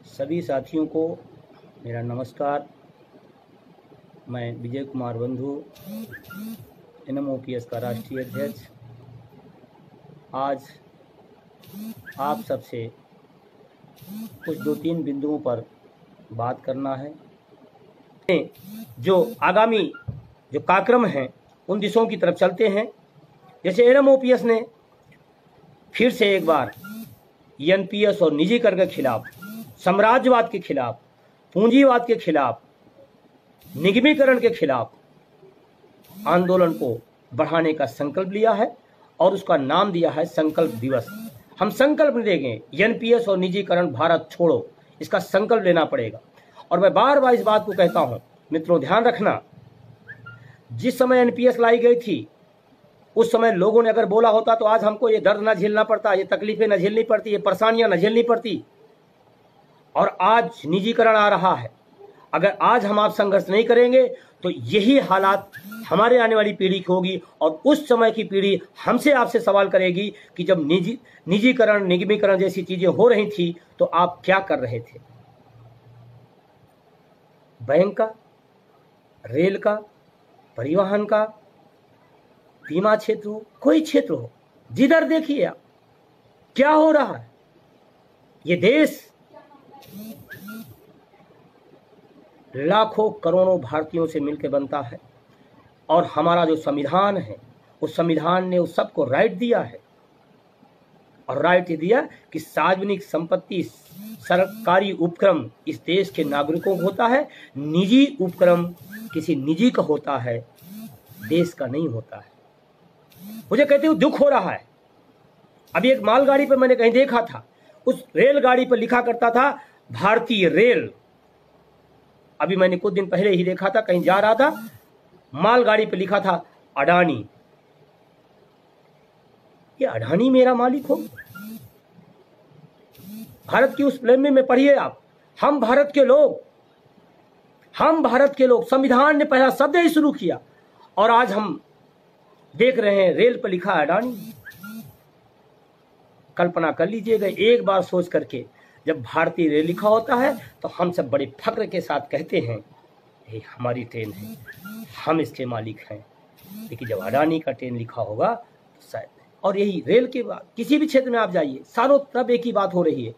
सभी साथियों को मेरा नमस्कार। मैं विजय कुमार बंधु, NMOPS का राष्ट्रीय अध्यक्ष। आज आप सबसे कुछ 2-3 बिंदुओं पर बात करना है। जो आगामी जो कार्यक्रम हैं उन दिशाओं की तरफ चलते हैं। जैसे NMOPS ने फिर से एक बार NPS और निजीकरण के खिलाफ, साम्राज्यवाद के खिलाफ, पूंजीवाद के खिलाफ, निगमीकरण के खिलाफ आंदोलन को बढ़ाने का संकल्प लिया है और उसका नाम दिया है संकल्प दिवस। हम संकल्प लेंगे NPS और निजीकरण भारत छोड़ो, इसका संकल्प लेना पड़ेगा। और मैं बार बार इस बात को कहता हूं, मित्रों ध्यान रखना, जिस समय NPS लाई गई थी उस समय लोगों ने अगर बोला होता तो आज हमको ये दर्द न झेलना पड़ता, ये तकलीफें न झेलनी पड़ती, ये परेशानियां न झेलनी पड़ती। और आज निजीकरण आ रहा है। अगर आज हम आप संघर्ष नहीं करेंगे तो यही हालात हमारे आने वाली पीढ़ी की होगी और उस समय की पीढ़ी हमसे आपसे सवाल करेगी कि जब निजीकरण, निगमीकरण जैसी चीजें हो रही थी तो आप क्या कर रहे थे। बैंक का, रेल का, परिवहन का, बीमा क्षेत्र हो, कोई क्षेत्र हो, जिधर देखिए आप क्या हो रहा है। ये देश लाखों करोड़ों भारतीयों से मिलकर बनता है और हमारा जो संविधान है उस संविधान ने उस सबको राइट दिया है। और राइट ये दिया कि सार्वजनिक संपत्ति, सरकारी उपक्रम इस देश के नागरिकों को होता है, निजी उपक्रम किसी निजी का होता है, देश का नहीं होता है। मुझे कहते हुए दुख हो रहा है। अभी एक मालगाड़ी पर मैंने कहीं देखा था, उस रेलगाड़ी पर लिखा करता था भारतीय रेल। अभी मैंने कुछ दिन पहले ही देखा था, कहीं जा रहा था, मालगाड़ी पर लिखा था अडानी। ये अडानी मेरा मालिक हो? भारत की उस फिल्म में पढ़िए आप, हम भारत के लोग, हम भारत के लोग, संविधान ने पहला शब्द ही शुरू किया और आज हम देख रहे हैं रेल पर लिखा अडानी। कल्पना कर लीजिएगा एक बार सोच करके, जब भारतीय रेल लिखा होता है तो हम सब बड़े फक्र के साथ कहते हैं ये हमारी ट्रेन है, हम इसके मालिक हैं। लेकिन जब अडानी का ट्रेन लिखा होगा तो शायद। और यही रेल के बाद किसी भी क्षेत्र में आप जाइए, सारों तरफ एक ही बात हो रही है।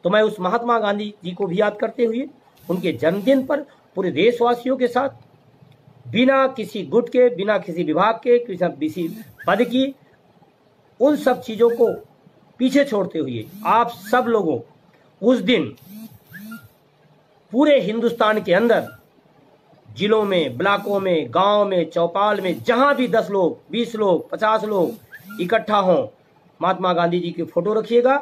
तो मैं उस महात्मा गांधी जी को भी याद करते हुए उनके जन्मदिन पर पूरे देशवासियों के साथ, बिना किसी गुट के, बिना किसी विभाग के, किसी पद की, उन सब चीजों को पीछे छोड़ते हुए आप सब लोगों उस दिन पूरे हिंदुस्तान के अंदर, जिलों में, ब्लॉकों में, गांव में, चौपाल में, जहां भी 10 लोग, 20 लोग, 50 लोग इकट्ठा हों, महात्मा गांधी जी की फोटो रखिएगा।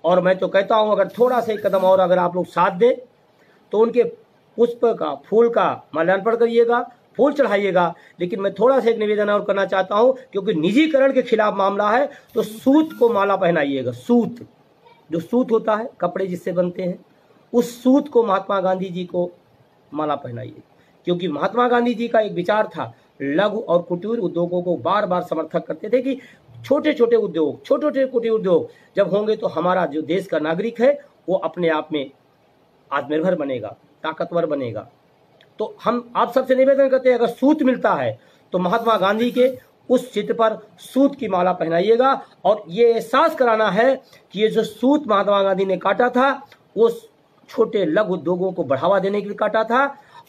और मैं तो कहता हूं अगर थोड़ा सा एक कदम और अगर आप लोग साथ दें तो उनके पुष्प का, फूल का माल्यार्पण करिएगा, फूल चढ़ाइएगा। लेकिन मैं थोड़ा सा एक निवेदन और करना चाहता हूं, क्योंकि निजीकरण के खिलाफ मामला है तो सूत को माला पहनाइएगा। सूत, जो सूत होता है, कपड़े जिससे बनते हैं, उस सूत को महात्मा गांधी जी को माला पहनाइए। क्योंकि महात्मा गांधी जी का एक विचार था, लघु और कुटीर उद्योगों को बार बार समर्थक करते थे कि छोटे छोटे उद्योग, छोटे छोटे कुटीर उद्योग जब होंगे तो हमारा जो देश का नागरिक है वो अपने आप में आत्मनिर्भर बनेगा, ताकतवर बनेगा। तो हम आप सबसे निवेदन करते हैं, अगर सूत मिलता है तो महात्मा गांधी के उस चित्र पर सूत की माला पहनाइएगा। और ये एहसास कराना है कि ये जो सूत महात्मा गांधी ने काटा था वो छोटे लघु उद्योगों को बढ़ावा देने के लिए काटा था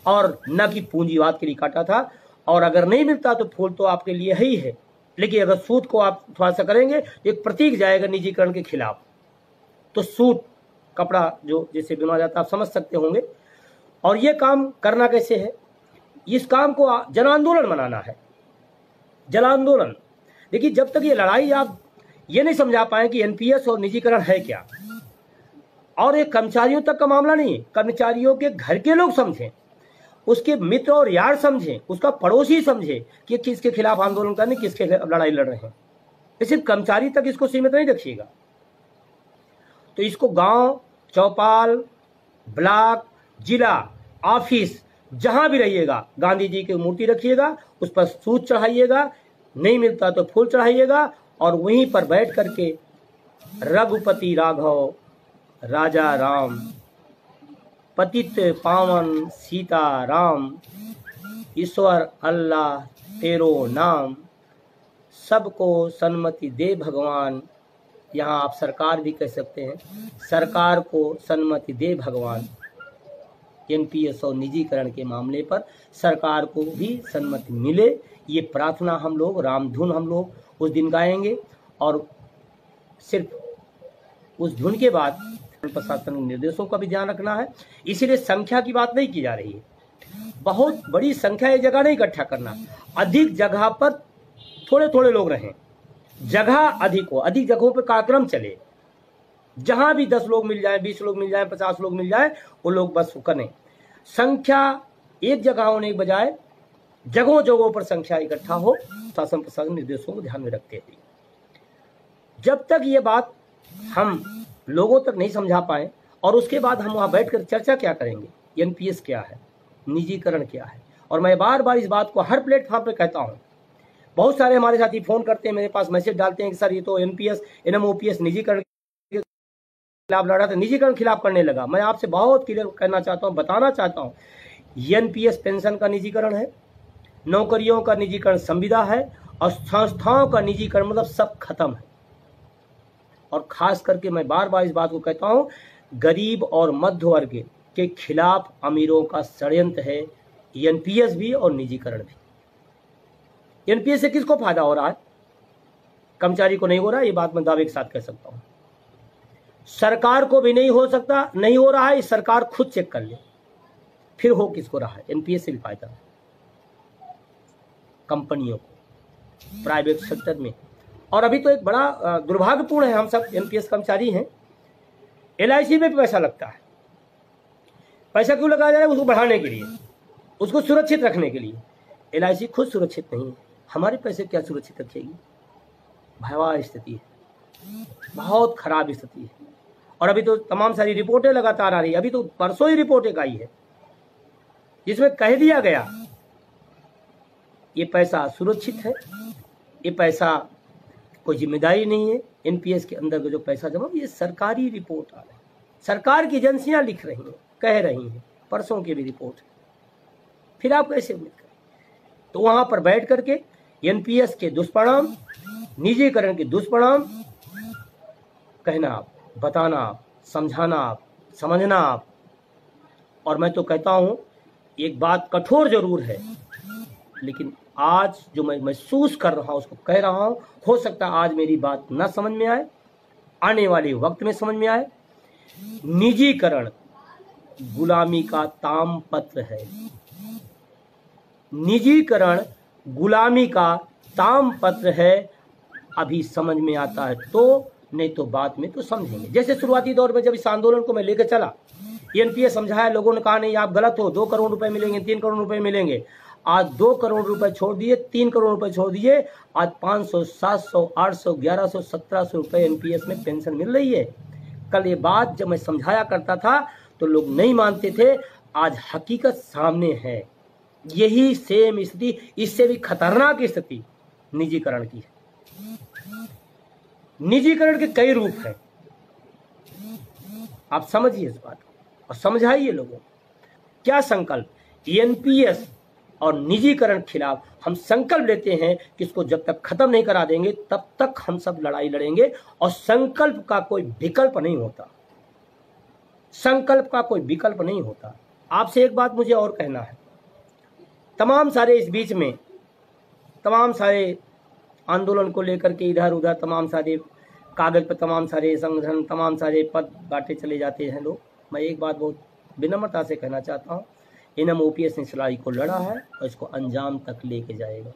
और न कि पूंजीवाद के लिए काटा था। और अगर नहीं मिलता तो फूल तो आपके लिए ही है, लेकिन अगर सूत को आप थोड़ा सा करेंगे तो एक प्रतीक जाएगा निजीकरण के खिलाफ। तो सूत कपड़ा जो जैसे बुना जाता है आप समझ सकते होंगे। और ये काम करना कैसे है, इस काम को जन आंदोलन बनाना है, जन आंदोलन। देखिए जब तक ये लड़ाई आप ये नहीं समझा पाए कि NPS और निजीकरण है क्या, और ये कर्मचारियों तक का मामला नहीं, कर्मचारियों के घर के लोग समझें, उसके मित्र और यार समझें, उसका पड़ोसी समझे कि किसके खिलाफ आंदोलन करने, किसके खिलाफ लड़ाई लड़ रहे हैं। सिर्फ कर्मचारी तक इसको सीमित नहीं रखिएगा, तो इसको गांव, चौपाल, ब्लॉक, जिला, ऑफिस, जहां भी रहिएगा गांधी जी की मूर्ति रखिएगा, उस पर सूत चढ़ाइएगा, नहीं मिलता तो फूल चढ़ाइएगा और वहीं पर बैठ करके रघुपति राघव राजा राम, पतित पावन सीता राम, ईश्वर अल्लाह तेरो नाम, सबको सन्मति दे भगवान। यहाँ आप सरकार भी कह सकते हैं, सरकार को सन्मति दे भगवान। एनपीएस और निजीकरण के मामले पर सरकार को भी सन्मति मिले, ये प्रार्थना हम लोग, रामधुन हम लोग उस दिन गाएंगे। और सिर्फ उस धुन के बाद प्रशासन निर्देशों का भी ध्यान रखना है, इसीलिए संख्या की बात नहीं की जा रही है। बहुत बड़ी संख्या एक जगह नहीं इकट्ठा करना, अधिक जगह पर थोड़े थोड़े लोग रहें, जगह अधिक हो, अधिक जगहों पर कार्यक्रम चले। जहां भी 10 लोग मिल जाए, 20 लोग मिल जाए, 50 लोग मिल जाए, वो लोग बस करें। संख्या एक जगह होने के बजाय जगहों जगहों पर संख्या इकट्ठा हो, शासन प्रशासन निर्देशों को ध्यान में रखते हुए। जब तक ये बात हम लोगों तक नहीं समझा पाए, और उसके बाद हम वहां बैठकर चर्चा क्या करेंगे, एनपीएस क्या है, निजीकरण क्या है। और मैं बार बार इस बात को हर प्लेटफॉर्म पे कहता हूं। बहुत सारे हमारे साथी फोन करते हैं, मेरे पास मैसेज डालते हैं कि सर ये तो एनपीएस एनएमओपीएस निजीकरण के खिलाफ लड़ा था, निजीकरण खिलाफ करने लगा। मैं आपसे बहुत क्लियर करना चाहता हूं, बताना चाहता हूं, एनपीएस पेंशन का निजीकरण है, नौकरियों का निजीकरण संविदा है, और संस्थाओं का निजीकरण मतलब सब खत्म है। और खास करके मैं बार बार इस बात को कहता हूं, गरीब और मध्य वर्ग के खिलाफ अमीरों का षड्यंत्र है एनपीएस भी और निजीकरण भी। एनपीएस से किसको फायदा हो रहा है? कर्मचारी को नहीं हो रहा है, ये बात मैं दावे के साथ कह सकता हूं। सरकार को भी नहीं हो सकता, नहीं हो रहा है, सरकार खुद चेक कर ले, फिर हो किसको रहा है? एनपीएस से भी फायदा है कंपनियों को, प्राइवेट सेक्टर में। और अभी तो एक बड़ा दुर्भाग्यपूर्ण है, हम सब एनपीएस कर्मचारी हैं, एलआईसी में भी पैसा लगता है। पैसा क्यों लगाया जा रहा है? उसको बढ़ाने के लिए, उसको सुरक्षित रखने के लिए। एलआईसी खुद सुरक्षित नहीं है, हमारे पैसे क्या सुरक्षित रखेगी? भयावह स्थिति है, बहुत खराब स्थिति है। और अभी तो तमाम सारी रिपोर्टें लगातार आ रही है, अभी तो परसों ही रिपोर्ट एक आई है जिसमें कह दिया गया ये पैसा सुरक्षित है, ये पैसा कोई जिम्मेदारी नहीं है। एनपीएस के अंदर जो पैसा जमा, ये सरकारी रिपोर्ट आ रही है, सरकार की एजेंसियां लिख रही हैं, कह रही हैं, परसों की भी रिपोर्ट है। फिर आप कैसे उम्मीद करें? तो वहां पर बैठ करके एनपीएस के दुष्परिणाम, निजीकरण के दुष्परिणाम कहना आप, बताना आप, समझाना आप, समझना आप। और मैं तो कहता हूं, एक बात कठोर जरूर है, लेकिन आज जो मैं महसूस कर रहा हूं उसको कह रहा हूं। हो सकता है आज मेरी बात ना समझ में आए, आने वाले वक्त में समझ में आए। निजीकरण गुलामी का तामपत्र है, निजीकरण गुलामी का तामपत्र है। अभी समझ में आता है तो, नहीं तो बाद में तो समझेंगे। जैसे शुरुआती दौर में जब इस आंदोलन को मैं लेकर चला, एनपीएस समझाया, लोगों ने कहा नहीं आप गलत हो, 2 करोड़ रुपए मिलेंगे, 3 करोड़ रुपए मिलेंगे। आज 2 करोड़ रुपए छोड़ दिए, 3 करोड़ रुपए छोड़ दिए, आज 500, 700, 800, 1100, 1700 रुपए एनपीएस में पेंशन मिल रही है। कल ये बात जब मैं समझाया करता था तो लोग नहीं मानते थे, आज हकीकत सामने है। यही सेम स्थिति, इससे भी खतरनाक स्थिति निजीकरण की है। निजीकरण के कई रूप हैं, आप समझिए इस बात को और समझाइए लोगों को। क्या संकल्प? एनपीएस और निजीकरण खिलाफ हम संकल्प लेते हैं कि इसको जब तक खत्म नहीं करा देंगे तब तक हम सब लड़ाई लड़ेंगे। और संकल्प का कोई विकल्प नहीं होता, संकल्प का कोई विकल्प नहीं होता। आपसे एक बात मुझे और कहना है, तमाम सारे इस बीच में तमाम सारे आंदोलन को लेकर के इधर उधर तमाम सारे कागज पर तमाम सारे संगठन, तमाम सारे पद बांटे चले जाते हैं लोग। मैं एक बात बहुत विनम्रता से कहना चाहता हूँ, एनएमओपीएस ने इस लड़ाई को लड़ा है और इसको अंजाम तक लेके जाएगा।